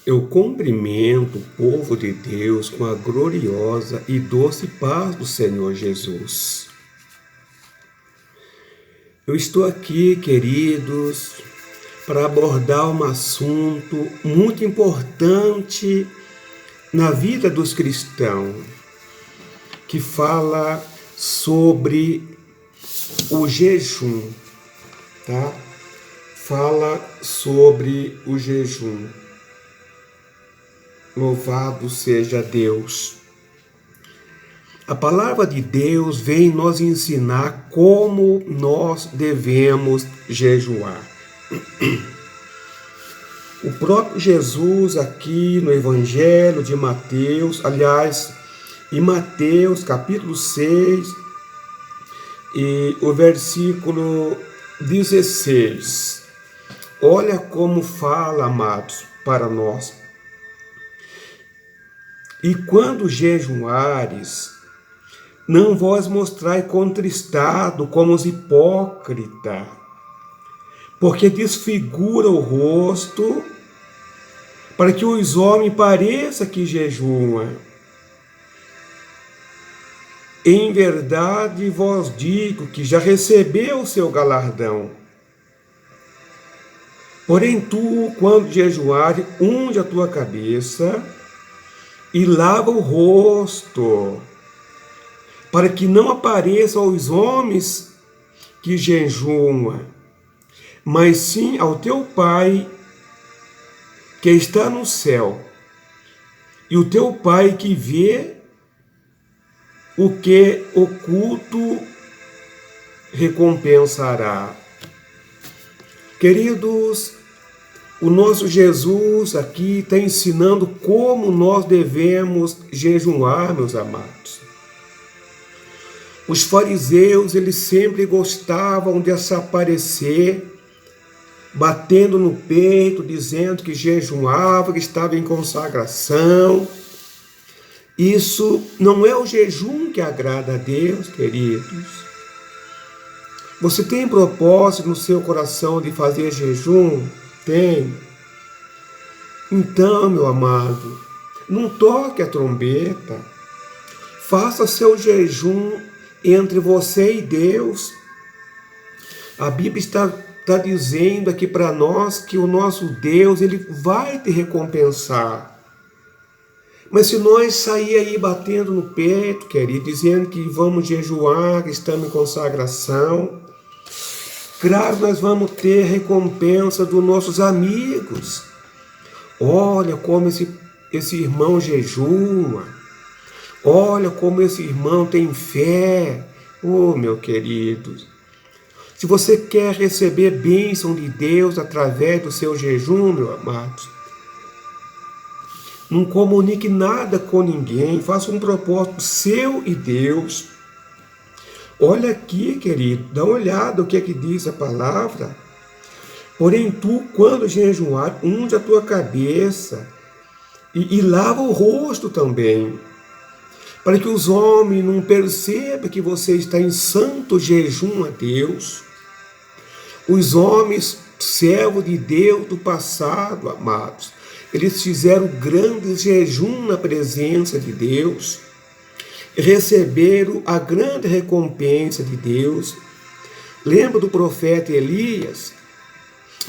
Eu cumprimento o povo de Deus com a gloriosa e doce paz do Senhor Jesus. Eu estou aqui, queridos, para abordar um assunto muito importante na vida dos cristãos, que fala sobre o jejum, tá? Fala sobre o jejum. Louvado seja Deus. A palavra de Deus vem nos ensinar como nós devemos jejuar. O próprio Jesus aqui no Evangelho de Mateus, aliás, em Mateus capítulo 6 e o versículo 16, olha como fala, amados, para nós. E quando jejuares, não vos mostrai contristado como os hipócritas, porque desfigura o rosto, para que os homens pareça que jejuam. Em verdade vos digo que já recebeu o seu galardão. Porém tu, quando jejuares, unge a tua cabeça e lava o rosto, para que não apareça aos homens que jejuam, mas sim ao teu Pai que está no céu. E o teu Pai que vê o que oculto recompensará. Queridos, o nosso Jesus aqui está ensinando como nós devemos jejuar, meus amados. Os fariseus, eles sempre gostavam de se aparecer, batendo no peito, dizendo que jejuava, que estava em consagração. Isso não é o jejum que agrada a Deus, queridos. Você tem propósito no seu coração de fazer jejum? Tem. Então, meu amado, não toque a trombeta. Faça seu jejum entre você e Deus. A Bíblia está dizendo aqui para nós que o nosso Deus, ele vai te recompensar. Mas se nós sair aí batendo no peito, querido, dizendo que vamos jejuar, que estamos em consagração, claro, nós vamos ter recompensa dos nossos amigos. Olha como esse irmão jejua. Olha como esse irmão tem fé. Oh, meu querido. Se você quer receber bênção de Deus através do seu jejum, meu amado, não comunique nada com ninguém. Faça um propósito seu e Deus. Olha aqui, querido, dá uma olhada o que é que diz a palavra. Porém, tu, quando jejuar, unge a tua cabeça e lava o rosto também, para que os homens não percebam que você está em santo jejum a Deus. Os homens, servos de Deus do passado, amados, eles fizeram grande jejum na presença de Deus, receberam a grande recompensa de Deus. Lembra do profeta Elias?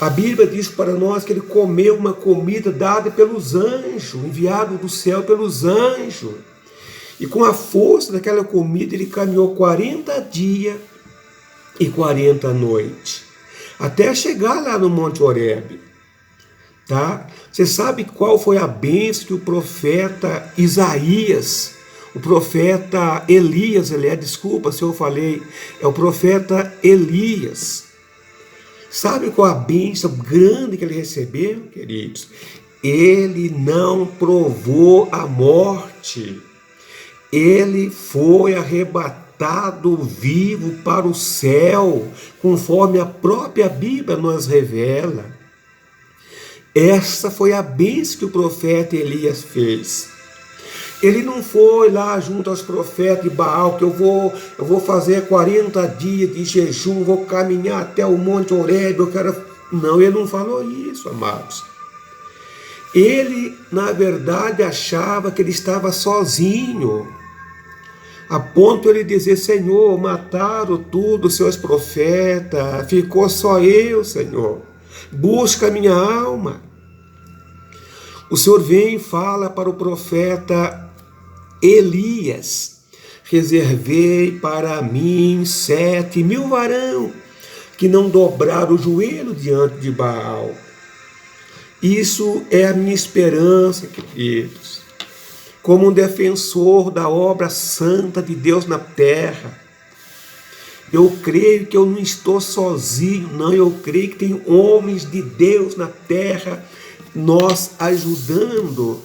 A Bíblia diz para nós que ele comeu uma comida dada pelos anjos, enviado do céu pelos anjos. E com a força daquela comida ele caminhou 40 dias e 40 noites, até chegar lá no Monte Horebe. Tá? Você sabe qual foi a bênção que o profeta Isaías, o profeta Elias, desculpa se eu falei, é o profeta Elias. Sabe qual a bênção grande que ele recebeu, queridos? Ele não provou a morte. Ele foi arrebatado vivo para o céu, conforme a própria Bíblia nos revela. Essa foi a bênção que o profeta Elias fez. Ele não foi lá junto aos profetas de Baal, que eu vou fazer 40 dias de jejum, vou caminhar até o Monte Horebe, eu quero... Não, ele não falou isso, amados. Ele, na verdade, achava que ele estava sozinho, a ponto de ele dizer: Senhor, mataram todos os seus profetas, ficou só eu, Senhor, busca a minha alma. O Senhor vem e fala para o profeta Elias: reservei para mim 7.000 varão que não dobraram o joelho diante de Baal. Isso é a minha esperança, queridos, como um defensor da obra santa de Deus na terra. Eu creio que eu não estou sozinho, não. Eu creio que tem homens de Deus na terra, nós ajudando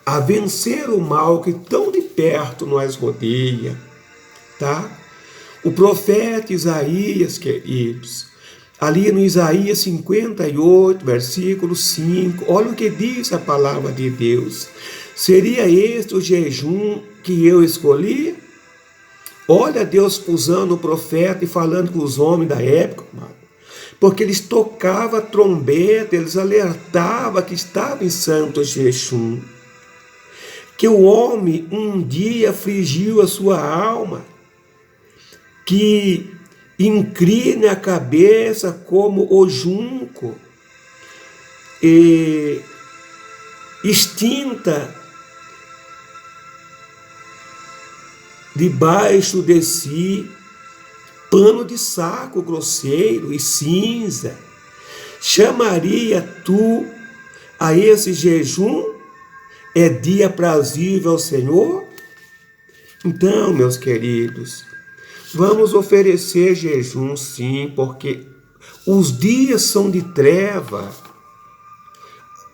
a vencer o mal que tão de perto nos rodeia, tá? O profeta Isaías, queridos, ali no Isaías 58, versículo 5, olha o que diz a palavra de Deus. Seria este o jejum que eu escolhi? Olha Deus usando o profeta e falando com os homens da época, porque eles tocavam a trombeta, eles alertavam que estava em santo jejum, que o homem um dia afligiu a sua alma, que incline a cabeça como o junco, e extinta debaixo de si pano de saco grosseiro e cinza. Chamaria tu a esse jejum? É dia aprazível ao Senhor? Então, meus queridos, vamos oferecer jejum, sim, porque os dias são de treva.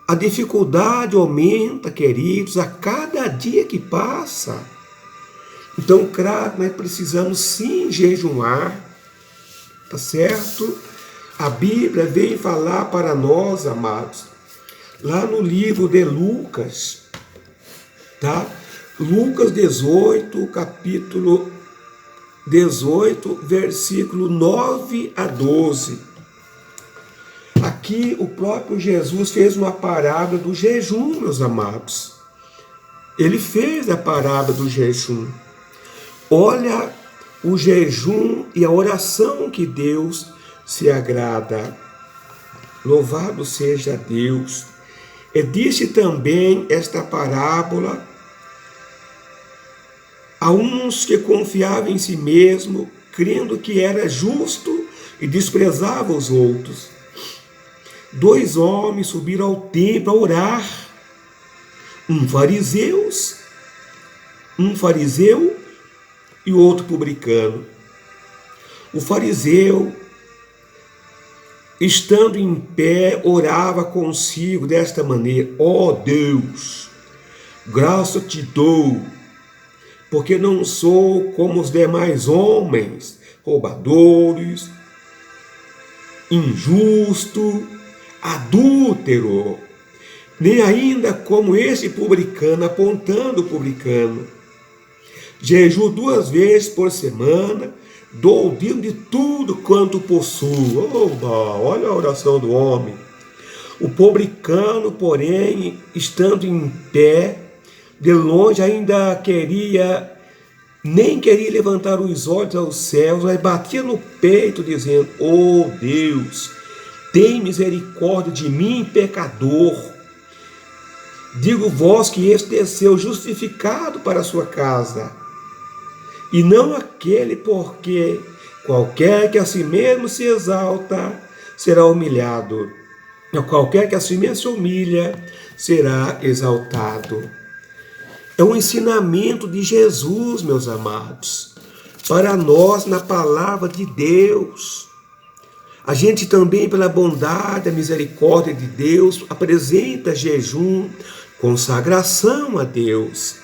A dificuldade aumenta, queridos, a cada dia que passa. Então, claro, nós precisamos sim jejuar, tá certo? A Bíblia vem falar para nós, amados, lá no livro de Lucas, tá? Lucas 18, capítulo 18, versículo 9 a 12. Aqui o próprio Jesus fez uma parábola do jejum, meus amados. Ele fez a parábola do jejum. Olha o jejum e a oração que Deus se agrada. Louvado seja Deus. E disse também esta parábola a uns que confiavam em si mesmo, crendo que era justo e desprezava os outros. 2 homens subiram ao templo a orar, um fariseu e outro publicano. O fariseu, estando em pé, orava consigo desta maneira: ó Deus, graça te dou, porque não sou como os demais homens, roubadores, injusto, adúltero, nem ainda como esse publicano, apontando o publicano. Jejuo 2 vezes por semana, dou o dízimo de tudo quanto possuo. Oba, olha a oração do homem. O publicano, porém, estando em pé, de longe ainda nem queria levantar os olhos aos céus, mas batia no peito, dizendo: ó Deus, tem misericórdia de mim, pecador. Digo vós que este desceu justificado para a sua casa, e não aquele, porque qualquer que a si mesmo se exalta será humilhado, e qualquer que a si mesmo se humilha será exaltado. É um ensinamento de Jesus, meus amados, para nós na palavra de Deus. A gente também, pela bondade, a misericórdia de Deus, apresenta jejum, consagração a Deus.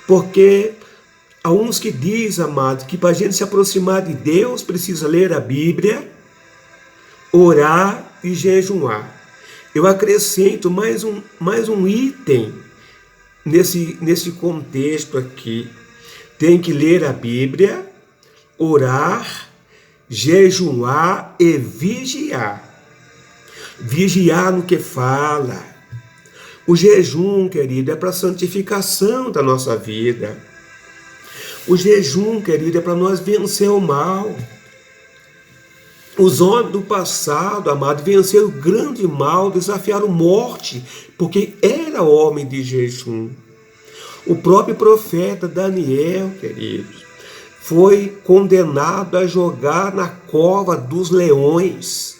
Porque há uns que dizem, amados, que para a gente se aproximar de Deus, precisa ler a Bíblia, orar e jejuar. Eu acrescento mais um item nesse contexto aqui. Tem que ler a Bíblia, orar, jejuar e vigiar. Vigiar no que fala, O jejum, querido, é para a santificação da nossa vida. O jejum, querido, é para nós vencer o mal. Os homens do passado, amado, venceram o grande mal, desafiaram morte, porque era homem de jejum. O próprio profeta Daniel, queridos, foi condenado a jogar na cova dos leões,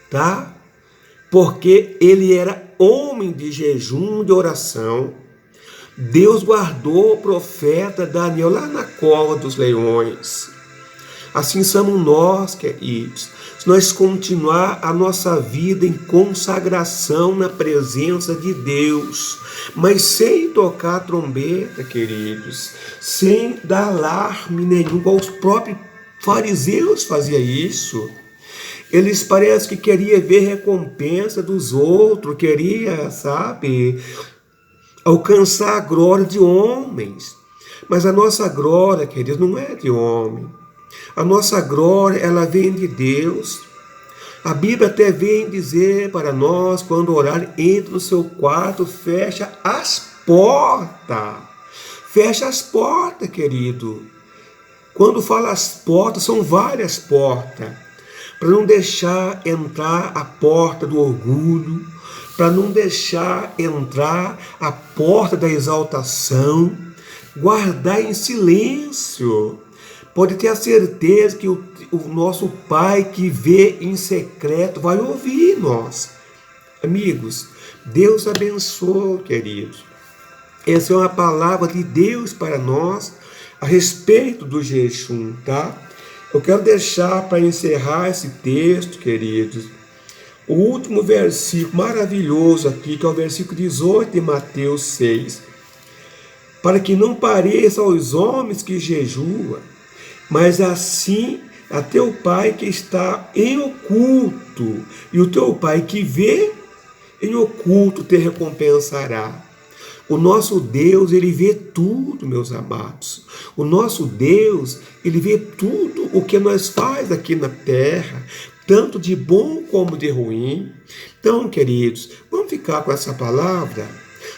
tá? Porque ele era homem de jejum, de oração. Deus guardou o profeta Daniel lá na cova dos leões. Assim somos nós, queridos. Se nós continuar a nossa vida em consagração na presença de Deus, mas sem tocar trombeta, queridos, sem dar alarme nenhum, igual os próprios fariseus faziam isso. Eles parece que queriam ver recompensa dos outros, queria, sabe, alcançar a glória de homens. Mas a nossa glória, queridos, não é de homem. A nossa glória, ela vem de Deus. A Bíblia até vem dizer para nós, quando orar, entre no seu quarto, fecha as portas. Fecha as portas, querido. Quando fala as portas, são várias portas. Para não deixar entrar a porta do orgulho, para não deixar entrar a porta da exaltação, guardar em silêncio. Pode ter a certeza que o nosso Pai que vê em secreto vai ouvir nós. Amigos, Deus abençoe, queridos. Essa é uma palavra de Deus para nós a respeito do jejum, tá? Eu quero deixar para encerrar esse texto, queridos, o último versículo maravilhoso aqui, que é o versículo 18 de Mateus 6. Para que não pareça aos homens que jejuam, mas assim a teu Pai que está em oculto, e o teu Pai que vê em oculto te recompensará. O nosso Deus, ele vê tudo, meus amados. O nosso Deus, ele vê tudo o que nós faz aqui na terra, tanto de bom como de ruim. Então, queridos, vamos ficar com essa palavra?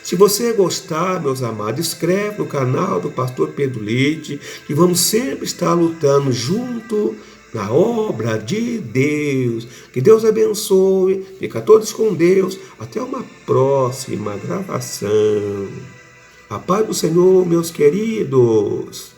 Se você gostar, meus amados, inscreve no canal do Pastor Pedro Leite, que vamos sempre estar lutando junto na obra de Deus. Que Deus abençoe. Fica todos com Deus. Até uma próxima gravação. A paz do Senhor, meus queridos.